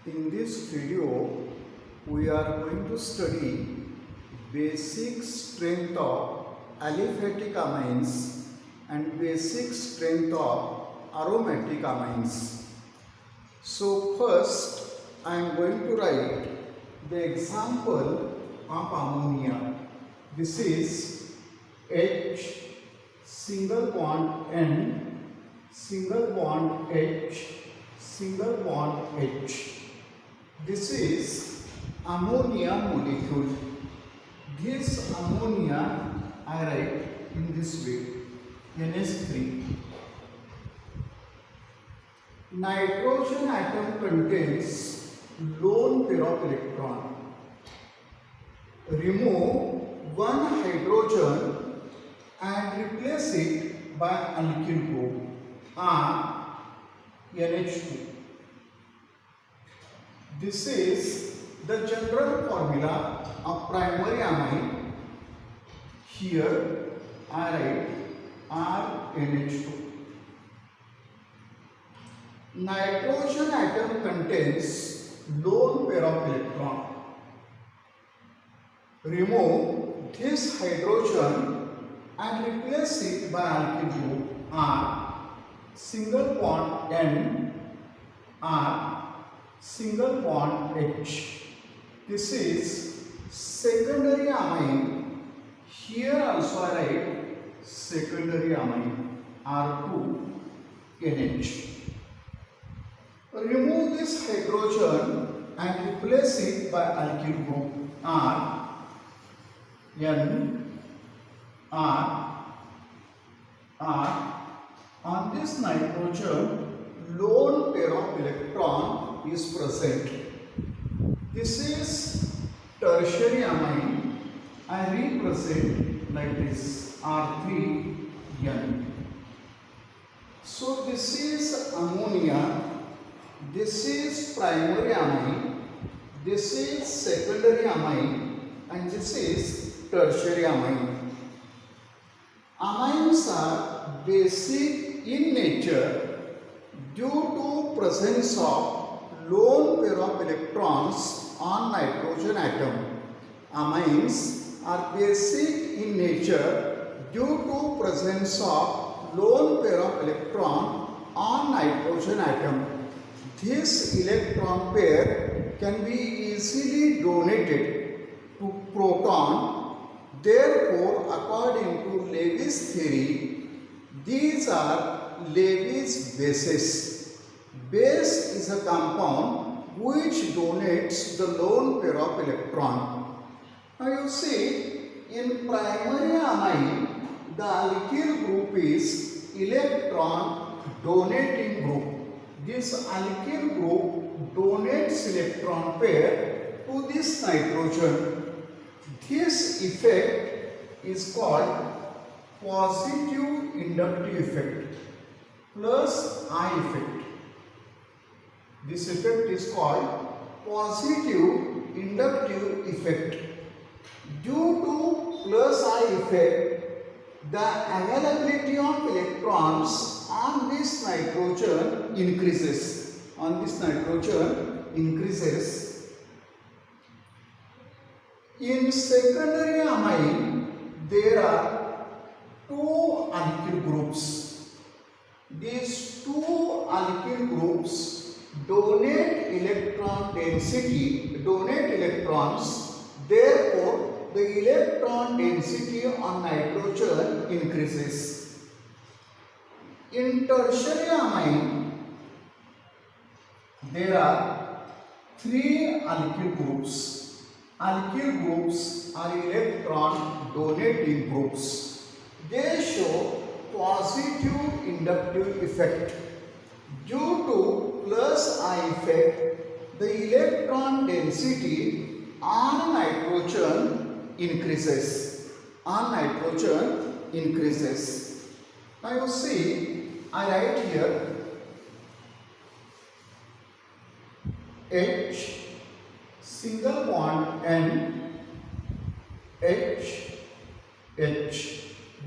In this video, we are going to study basic strength of aliphatic amines and basic strength of aromatic amines. So first, I am going to write the example of ammonia. This is H, single bond N, single bond H, single bond H. This is ammonia molecule. This ammonia I write in this way, NH3. Nitrogen atom contains lone pair of electron. Remove one hydrogen and replace it by alkyl group NH2. This is the general formula of primary amine. Here I write RNH2. Nitrogen atom contains lone pair of electron. Remove this hydrogen and replace it by alkyl group single bond N, single bond H. This is secondary amine. Here also I write secondary amine R2NH. Remove this hydrogen and replace it by alkyl group N, R. On this nitrogen, lone pair of electron is present. This is tertiary amine. I represent like this R3N. So this is ammonia. This is primary amine. This is secondary amine, and this is tertiary amine. Amines are basic in nature due to presence of lone pair of electrons on nitrogen atom. Amines are basic in nature due to presence of lone pair of electron on nitrogen atom. This electron pair can be easily donated to proton. Therefore, according to Levy's theory, these are Levy's bases. Base is a compound which donates the lone pair of electron. Now you see, in primary amine, the alkyl group is electron donating group. This alkyl group donates electron pair to this nitrogen. This effect is called positive inductive effect plus I effect. This effect is called positive inductive effect. Due to plus I effect, the availability of electrons on this nitrogen increases. In secondary amine, there are two alkyl groups. These two alkyl groups donate electrons. Therefore, the electron density on nitrogen increases. In tertiary amine, there are three alkyl groups. Alkyl groups are electron donating groups. They show positive inductive effect. Due to plus I effect, the electron density on nitrogen increases. Now you see, I write here H, single bond N, H.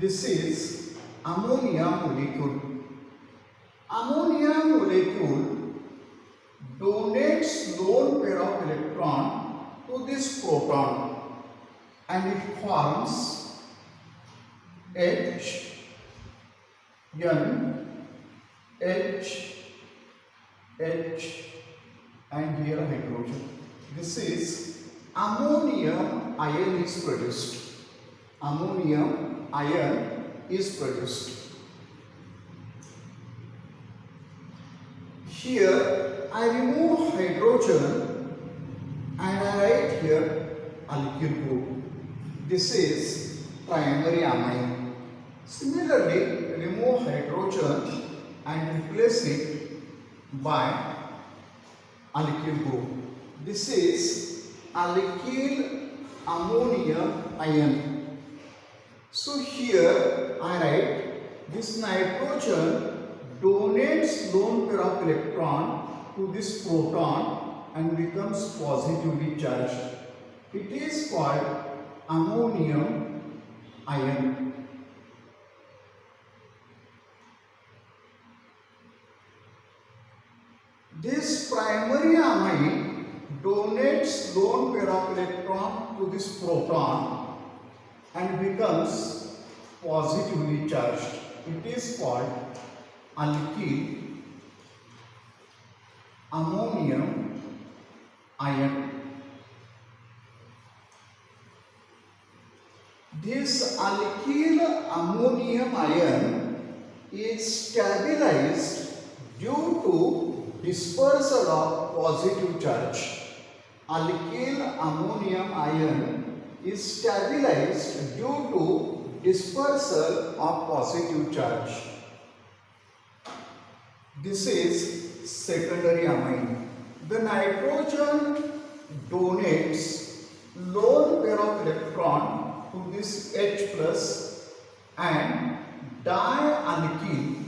This is ammonia molecule. Ammonia molecule donates donates lone pair of electron to this proton and it forms H, N, H, H and here hydrogen. This is ammonium ion is produced. Ammonium ion is produced. Here I remove hydrogen and I write here alkyl group. This is primary amine. Similarly, remove hydrogen and replace it by alkyl group. This is alkyl ammonium ion. So here I write this nitrogen donates lone pair of electron to this proton and becomes positively charged. It is called ammonium ion. This primary amine donates lone pair of electron to this proton and becomes positively charged. It is called alkyl ammonium ion. This alkyl ammonium ion is stabilized due to dispersal of positive charge. Alkyl ammonium ion is stabilized due to dispersal of positive charge. This is secondary amine. The nitrogen donates lone pair of electron to this H plus and dialkyl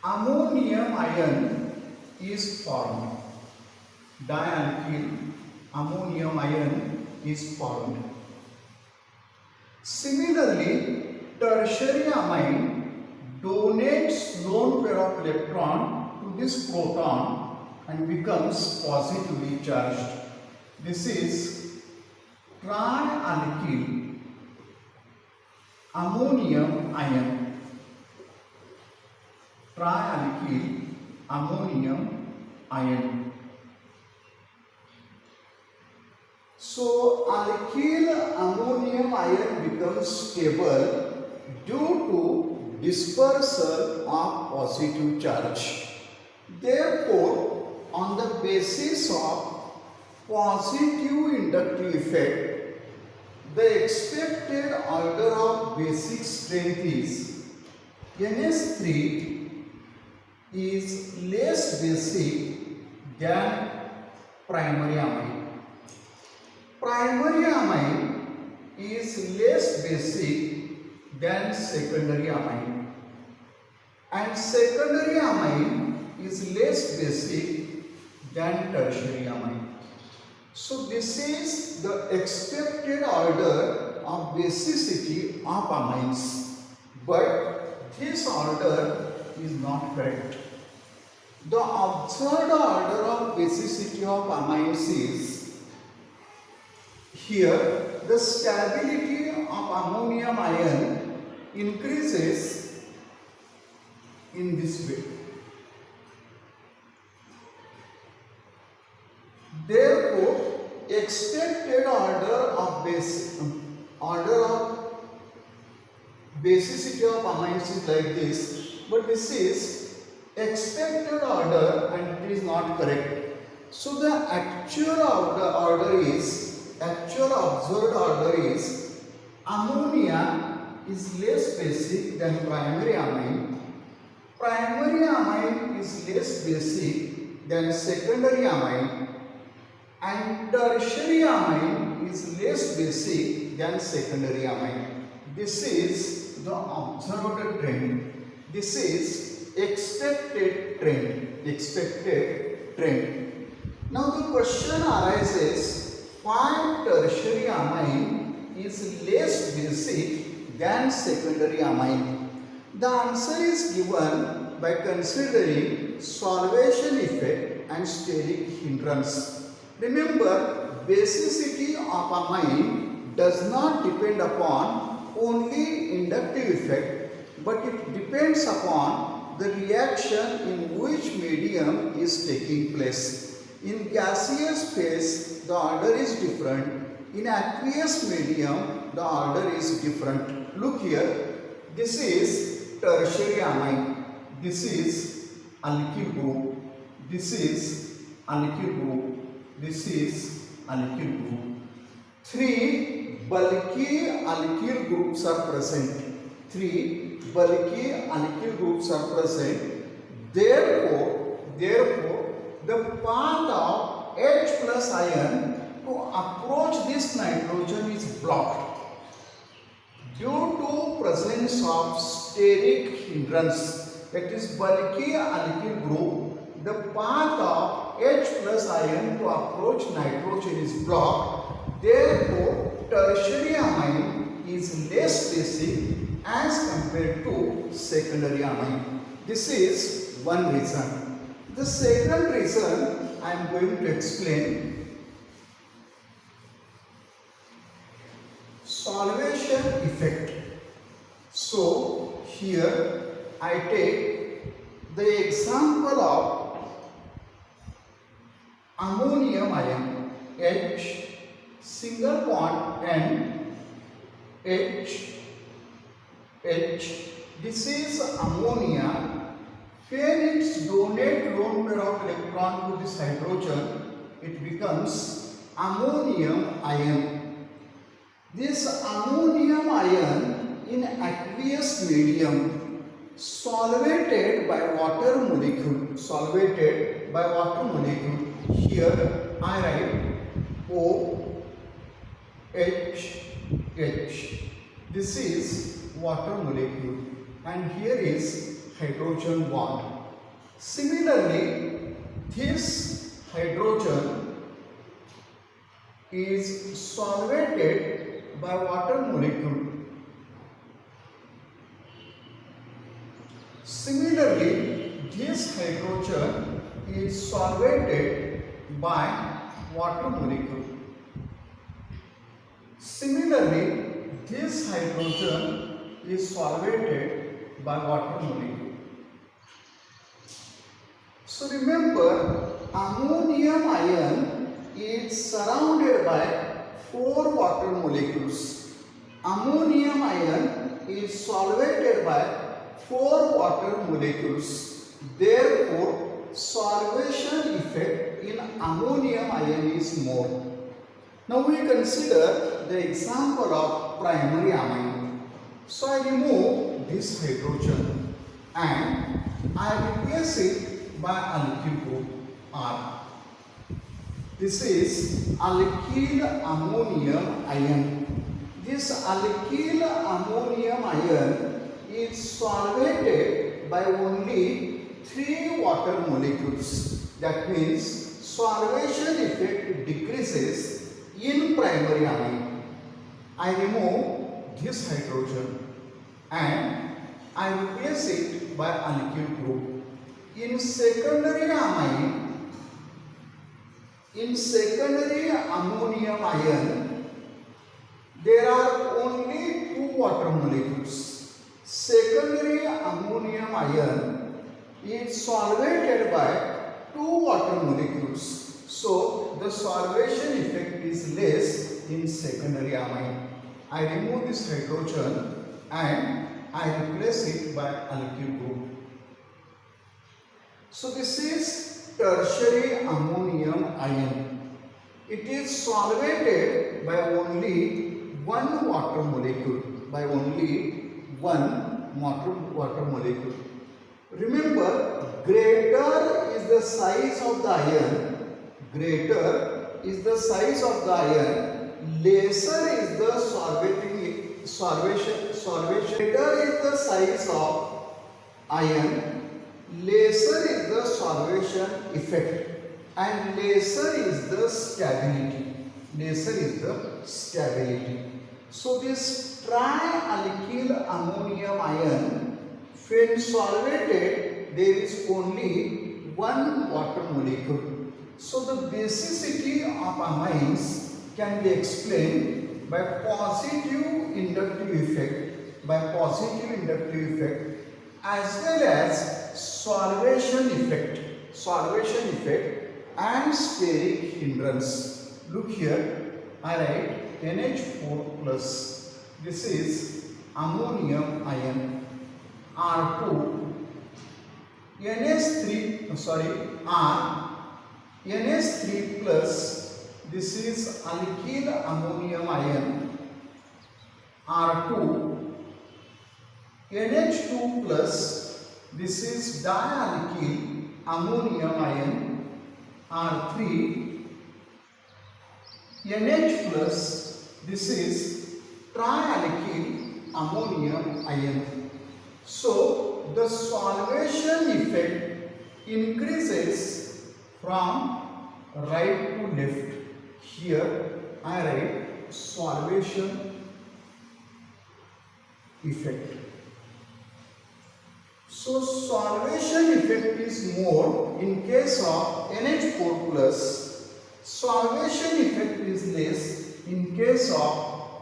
ammonium ion is formed. Dialkyl ammonium ion is formed. Similarly, tertiary amine donates lone pair of electron to this proton and becomes positively charged. This is trialkyl ammonium ion. Trialkyl ammonium ion. So alkyl ammonium ion becomes stable due to dispersal of positive charge. Therefore, on the basis of positive inductive effect, the expected order of basic strength is NS3 is less basic than primary amine. Primary amine is less basic than secondary amine, and secondary amine is less basic than tertiary amine. So this is the expected order of basicity of amines, but this order is not correct. The observed order of basicity of amines is here the stability of ammonium ion increases in this way. Therefore, expected order of basicity of amines is like this, but this is expected order and it is not correct. So the actual observed order is ammonia is less basic than primary amine. Primary amine is less basic than secondary amine, and tertiary amine is less basic than secondary amine. This is the observed trend. This is expected trend. Now the question arises, why tertiary amine is less basic than secondary amine? The answer is given by considering solvation effect and steric hindrance. Remember, basicity of amine does not depend upon only inductive effect, but it depends upon the reaction in which medium is taking place. In gaseous phase, the order is different. In aqueous medium, the order is different. Look here, this is tertiary amine. This is alkyl group. This is alkyl group. This is alkyl group. Three bulky alkyl groups are present. Three bulky alkyl groups are present. Therefore, the path of H plus ion to approach this nitrogen is blocked due to presence of steric hindrance. That is bulky alkyl group. The path of H plus ion to approach nitrogen is blocked. Therefore, tertiary amine is less basic as compared to secondary amine. This is one reason. The second reason I am going to explain: solvation effect. So here I take the example of ammonium ion, H, single bond N, H. This is ammonia. When its donate lone pair of electron to this hydrogen, it becomes ammonium ion. This ammonium ion in aqueous medium solvated by water molecule. Solvated by water molecule. Here I write O H H. This is water molecule, and here is hydrogen bond. Similarly, this hydrogen is solvated by water molecule. Similarly, this hydrogen is solvated by water molecule. Similarly, this hydrogen is solvated by water molecule. So remember, ammonium ion is surrounded by 4 water molecules. Ammonium ion is solvated by 4 water molecules. Therefore, solvation effect in ammonium ion is more. Now we consider the example of primary amine. So I remove this hydrogen and I replace it by alkyl group R. This is alkyl ammonium ion. This alkyl ammonium ion is solvated by only 3 water molecules. That means solvation effect decreases in primary amine. I remove this hydrogen and I replace it by alkyl group. In secondary amine, in secondary ammonium ion, there are only 2 water molecules. Secondary ammonium ion is solvated by 2 water molecules. So the solvation effect is less in secondary amine. I remove this hydrogen and I replace it by alkyl group. So this is tertiary ammonium ion. It is solvated by only 1 water molecule. By only 1 water molecule. Remember, greater is the size of the ion. Greater is the size of the ion. Lesser is the solvation. Greater is the size of ion. Lesser is the solvation effect and lesser is the stability. Lesser is the stability. So this trialkyl ammonium ion, when solvated there is only one water molecule. So the basicity of amines can be explained by positive inductive effect, as well as solvation effect and steric hindrance. Look here, I write NH4 plus. This is ammonium ion. R2 NH3 plus. This is alkyl ammonium ion. R2 NH2 plus. This is dialkyl ammonium ion. R3 NH plus. This is trialkyl ammonium ion. So the solvation effect increases from right to left. Here I write solvation effect. So solvation effect is more in case of NH4 plus. Solvation effect is less in case of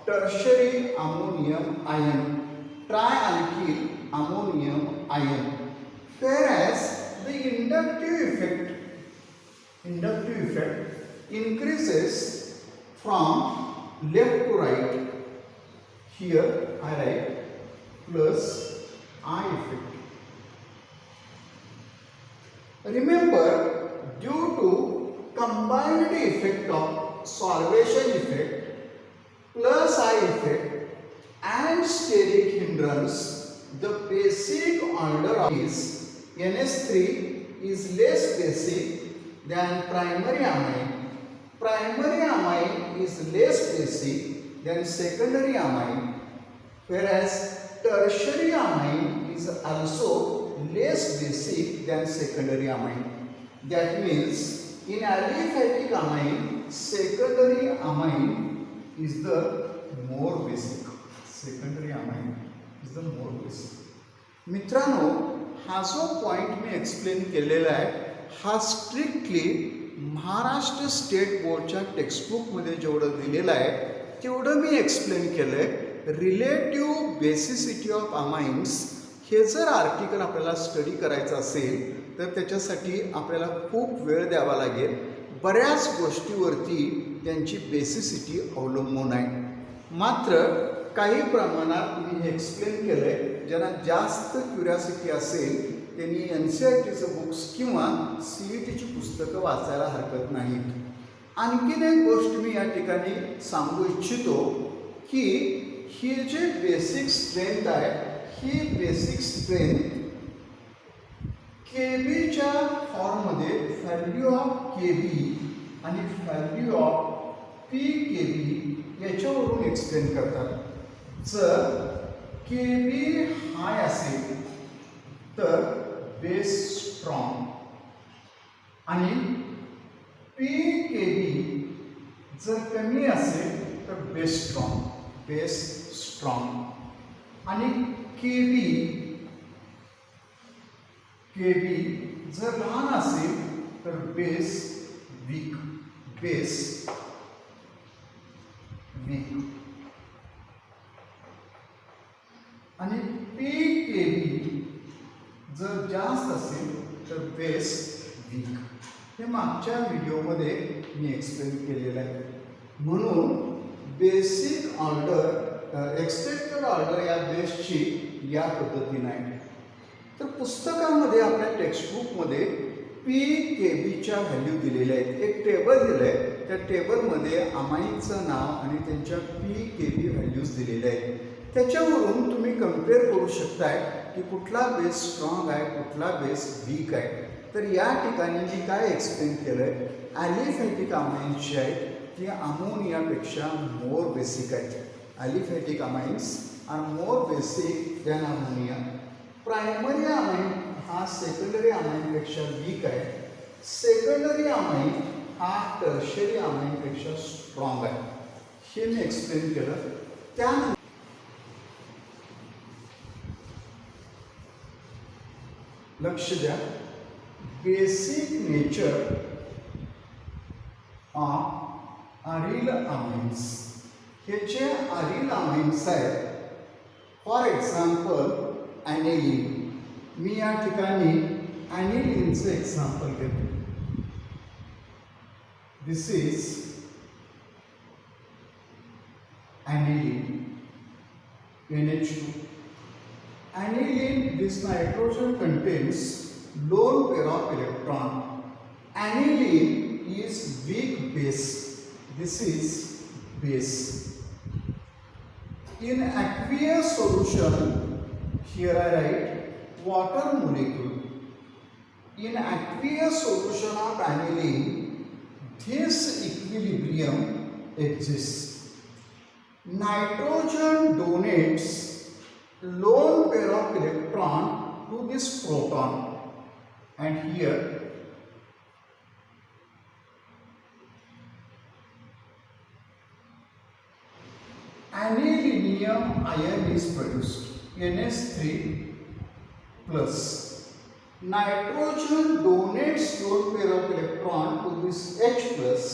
tertiary ammonium ion, trialkyl ammonium ion. Whereas the inductive effect increases from left to right. Here I write plus I effect. Remember, due to combined effect of solvation effect plus I effect and steric hindrance, the basic order is NH3 is less basic than primary amine. Primary amine is less basic than secondary amine, whereas tertiary amine is also less basic than secondary amine. That means in aliphatic amine, secondary amine is the more basic. मित्रांनो, हा जो point मी explain केलेला आहे हा strictly Maharashtra state बोर्डच्या टेक्स्टबुकमध्ये जेवढं दिलेलं आहे तेवढं मी एक्सप्लेन केलं आहे. रिलेटिव्ह बेसिसिटी ऑफ अमाइन्स हे जर आर्टिकल आपल्याला स्टडी करायचं असेल तर त्याच्यासाठी आपल्याला खूप वेळ द्यावा लागेल. बऱ्याच गोष्टीवरती त्यांची बेसिसिटी अवलंबून आहे. मात्र काही प्रमाणात मी हे एक्सप्लेन केलं आहे. ज्यांना जास्त क्युरियासिटी असेल त्यांनी NCERTचं बुक्स किंवा CETची पुस्तकं वाचायला हरकत नाहीत. आणखीन एक गोष्ट मी या ठिकाणी सांगू इच्छितो की ही जे बेसिक स्ट्रेंथ आहे ही बेसिक स्ट्रेंथ केबीच्या फॉर्ममध्ये व्हॅल्यू ऑफ केबी आणि व्हॅल्यू ऑफ PKB याच्यावरून एक्सप्लेन करतात. जर केबी हाय असेल तर बेस स्ट्रॉंग आणि PKB जर कमी असेल तर बेस स्ट्रॉंग आणि केबी जर लहान असेल तर बेस वीक आणि PKB जर जास्त असेल तर बेस वीक. हे मागच्या व्हिडिओमध्ये मी एक्सप्लेन केलेलं आहे. म्हणून बेसिक ऑर्डर एक्सपेक्टेड ऑर्डर या बेसची या पद्धतीने आहे. तर पुस्तकामध्ये आपल्या टेक्स्टबुकमध्ये PKBच्या व्हॅल्यू दिलेल्या आहेत. एक टेबल दिलं आहे. त्या टेबलमध्ये अमाईनचं नाव आणि त्यांच्या PKB व्हॅल्यूज दिलेल्या आहेत. त्याच्यावरून तुम्ही कम्पेअर करू शकताय की कुठला बेस स्ट्रॉंग आहे कुठला बेस वीक आहे. तर या ठिकाणी मी काय एक्सप्लेन केलं आहे ॲलिफॅटिक अमाइन्स जी आहेत ती अमोनियापेक्षा मोर बेसिक आहेत. Aliphatic amines are more basic than ammonia. Primary amine हा सेकंडरी अमाइनपेक्षा वीक आहे. सेकंडरी अमाइन हा टर्शियरी अमाइनपेक्षा स्ट्रॉंग आहे. हे मी एक्सप्लेन केलं. त्यानंतर लक्ष द्या, basic nature of aryl amines. हे जे अरिल अमाइन्स आहेत, फॉर एक्झाम्पल ॲनिलीन. मी या ठिकाणी ॲनिलीनचं एक्झाम्पल घेतो. This is aniline, NH2. Aniline, this nitrogen contains lone pair of electron. Aniline is weak base. This is base. In aqueous solution, here I write water molecule. In aqueous solution of aniline, this equilibrium exists. Nitrogen donates lone pair of electron to this proton, and here anilinium ion is produced, NH3 plus. Nitrogen donates lone pair of electron to this H plus.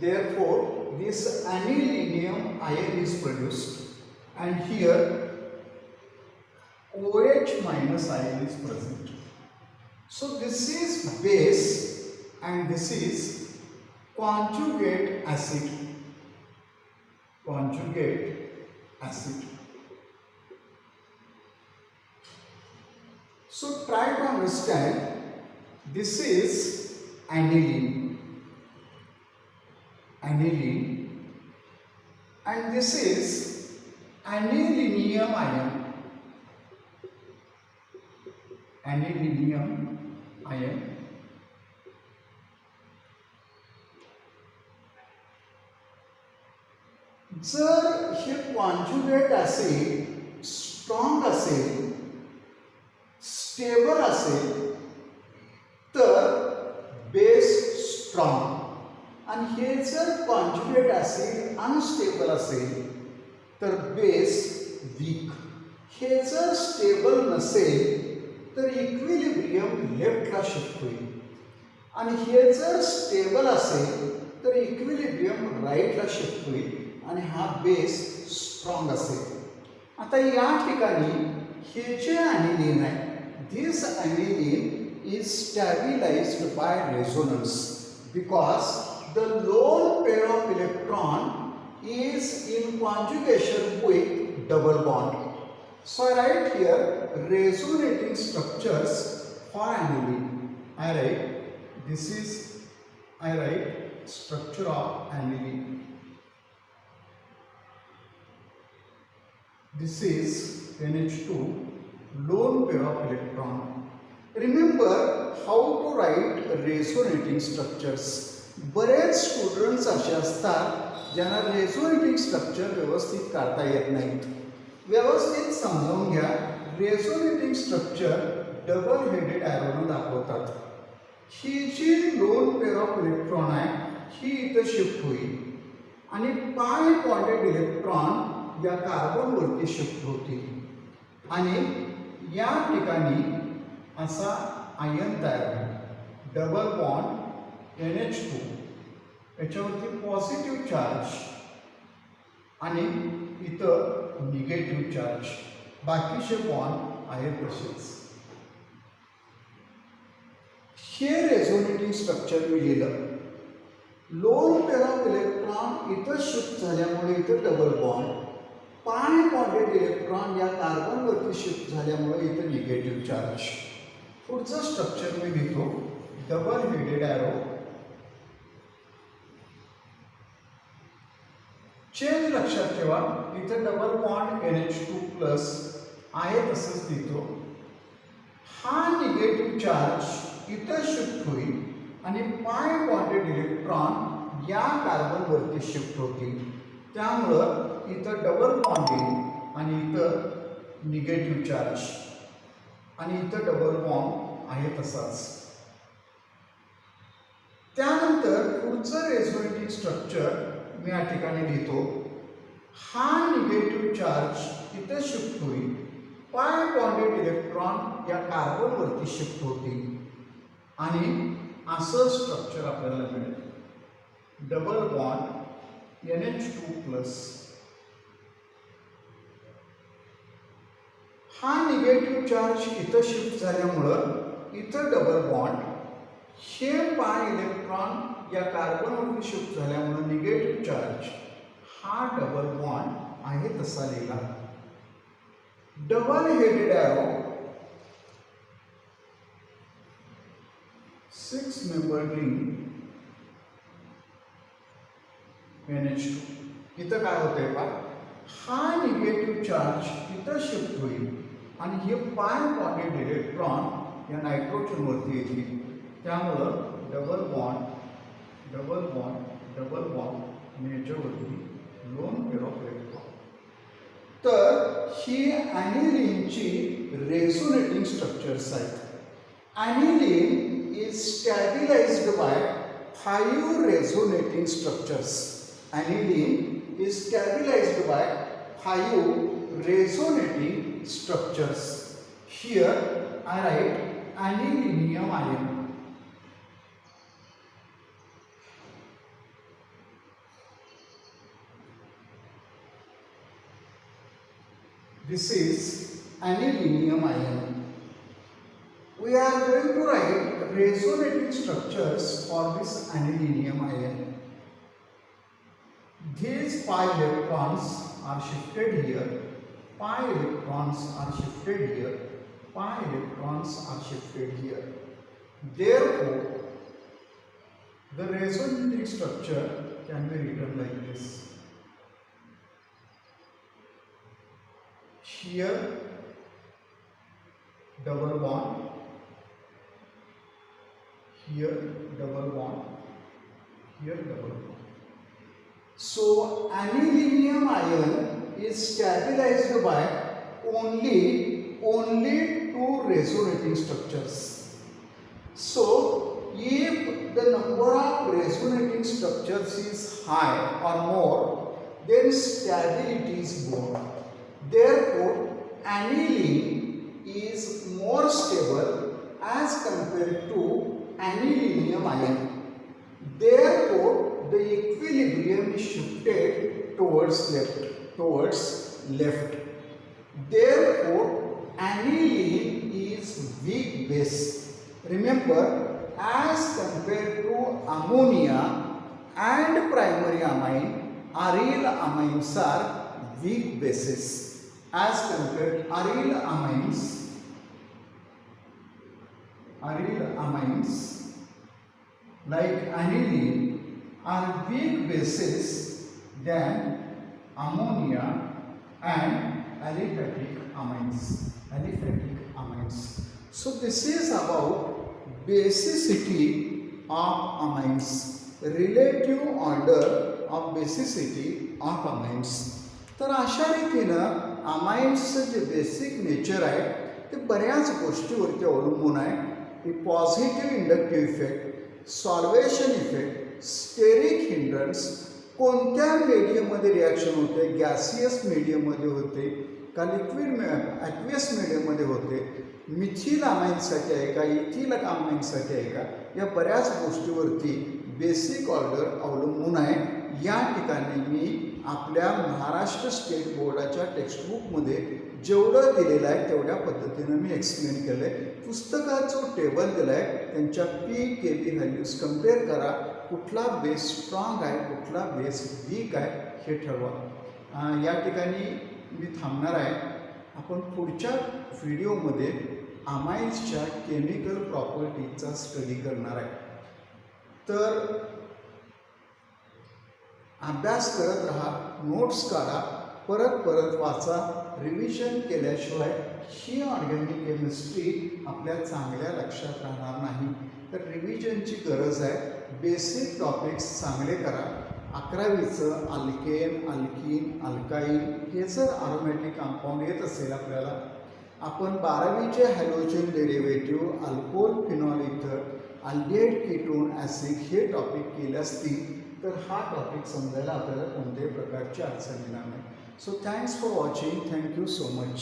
Therefore, this anilinium ion is produced, and here OH minus ion is present. So this is base and this is conjugate acid. Conjugate acid. So try to understand. This is aniline. Aniline, and this is anilinium ion. Anilinium ion. जर हे conjugate acid strong असेल, stable असेल, तर base strong. आणि हे जर conjugate acid unstable असेल तर base weak. हे जर stable नसेल तर इक्विलिब्रियम लेफ्टला शिफ्ट होईल, आणि हे जर स्टेबल असेल तर इक्विलिब्रियम राईटला शिफ्ट होईल, आणि हा बेस स्ट्रॉंग असेल. आता या ठिकाणी हे जे ॲनिलीन आहे, this aniline is stabilized by resonance because the lone pair of electron is in conjugation with double bond. So I write here resonating structures for aniline. I write structure of aniline. This is NH2, lone pair of electron. Remember how to write resonating structures. बरेच students असे असतात ज्यांना resonating structure व्यवस्थित काढता येत नाहीत. व्यवस्थित समजून घ्या. रेझोनेटिंग स्ट्रक्चर डबल हेडेड ॲरोने दाखवतात. ही जी लोन पेअर ऑफ इलेक्ट्रॉन आहे ही इथं शिफ्ट होईल, आणि पाय बॉन्डेड इलेक्ट्रॉन या कार्बनवरती शिफ्ट होतील, आणि या ठिकाणी असा आयन तयार होईल. डबल बॉन्ड NH2, याच्यावरती पॉझिटिव्ह चार्ज आणि इथं निगेटिव्ह चार्ज. बाकीचे बॉन्ड आहेत तसेच. हे रेझोनेटिंग स्ट्रक्चर मी लिहिलं. लोन पेअर ऑफ इलेक्ट्रॉन इथं शिफ्ट झाल्यामुळे इथं डबल बॉन्ड, पाय बॉन्डेड इलेक्ट्रॉन या कार्बनवरती शिफ्ट झाल्यामुळे इथं निगेटिव्ह चार्ज. पुढचं स्ट्रक्चर मी लिहितो. Double headed arrow. चेंज लक्षात ठेवा, इथं डबल बॉन्ड NH2 प्लस आहे तसंच लिहितो. हा निगेटिव्ह चार्ज इथं शिफ्ट होईल, आणि पाय बॉन्डेड इलेक्ट्रॉन या कार्बनवरती शिफ्ट होतील. त्यामुळं इथं डबल बॉन्ड येईल, आणि इथं निगेटिव्ह चार्ज, आणि इथं डबल बॉन्ड आहे तसाच. त्यानंतर पुढचं रेझोनेटिंग स्ट्रक्चर मी या ठिकाणी लिहितो. हा निगेटिव्ह चार्ज इथं शिफ्ट होईल, पाय बॉन्डेड इलेक्ट्रॉन या कार्बनवरती शिफ्ट होतील आणि असं स्ट्रक्चर आपल्याला मिळेल. Double bond NH2+. हा निगेटिव्ह चार्ज इथं शिफ्ट झाल्यामुळं इथं डबल बॉन्ड, हे पाय इलेक्ट्रॉन या कार्बनवरती शिफ्ट झाल्यामुळं निगेटिव्ह चार्ज, हा डबल बॉन्ड आहे तसा लिहिला. Double headed arrow 6 member ring NH2. इथं काय होतंय पहा, हा निगेटिव्ह चार्ज इथं शिफ्ट होईल आणि हे पाय बॉन्डेड इलेक्ट्रॉन या नायट्रोजनवरती येतील. त्यामुळं double bond double bond double bond आणि याच्यावरती लोन पेअर ऑफ इलेक्ट्रॉन. तर ही ॲनिलीनची रेझोनेटिंग स्ट्रक्चर्स आहेत. Aniline is stabilized by 5 resonating structures. Aniline is stabilized by 5 resonating structures. Here I write anilinium ion. This is anilinium ion. We are going to write resonating structures for this anilinium ion. These pi electrons are shifted here, pi electrons are shifted here, pi electrons are shifted here. Therefore, the resonating structure can be written like this. Here double bond, here double bond, here double bond. So anilinium ion is stabilized by only 2 resonating structures. So if the number of resonating structures is high or more, then stability is more. Therefore, aniline is more stable as compared to anilinium ion. Therefore, the equilibrium is shifted towards left. Therefore, aniline is weak base. Remember, as compared to ammonia and primary amine, aryl amines are weak bases. As compared to aryl amines like aniline are weak bases than ammonia and aliphatic amines. So this is about basicity of amines, relative order of basicity of amines. तर अशा रीतीनं अमाइन्सचं जे basic nature आहे ते बऱ्याच गोष्टीवरती अवलंबून आहे. की positive inductive effect, solvation effect, steric hindrance, कोणत्या मीडियममध्ये रिॲक्शन होते, गॅसियस मीडियममध्ये होते का लिक्विड ॲक्वियस मीडियममध्ये होते, मिथिल अमाइनसाठी आहे का, इथिल अमाइनसाठी आहे का, या बऱ्याच गोष्टीवरती बेसिक ऑर्डर अवलंबून आहे. या ठिकाणी मी आपल्या महाराष्ट्र स्टेट बोर्डाच्या टेक्स्टबुकमध्ये जेवढं दिलेलं आहे तेवढ्या पद्धतीनं मी एक्सप्लेन केलं आहे. पुस्तकात जो टेबल दिला आहे त्यांच्या PKB व्हॅल्यूज कम्पेअर करा, कुठला बेस स्ट्रॉंग आहे, कुठला बेस वीक आहे हे ठरवा. या ठिकाणी मी थांबणार आहे. आपण पुढच्या व्हिडिओमध्ये अमाइन्सच्या केमिकल प्रॉपर्टीजचा स्टडी करणार आहे. तर अभ्यास करत राहा, नोट्स काढा, परत वाचा. रिव्हिजन केल्याशिवाय ही ऑर्गॅनिक केमिस्ट्री आपल्या चांगल्या लक्षात राहणार नाही. तर रिव्हिजनची गरज आहे. बेसिक टॉपिक्स चांगले करा. 11वीचं अल्केन, अल्कीन, अल्काईन हे जर अरोमॅटिक कंपाऊंड येत असेल आपल्याला, आपण 12वीचे halogen derivative, alcohol, phenol ether, aldehyde ketone acid हे टॉपिक केले असतील तर हा टॉपिक समजायला आपल्याला कोणत्याही प्रकारची अडचण येणार नाही. So thanks for watching. Thank you so much.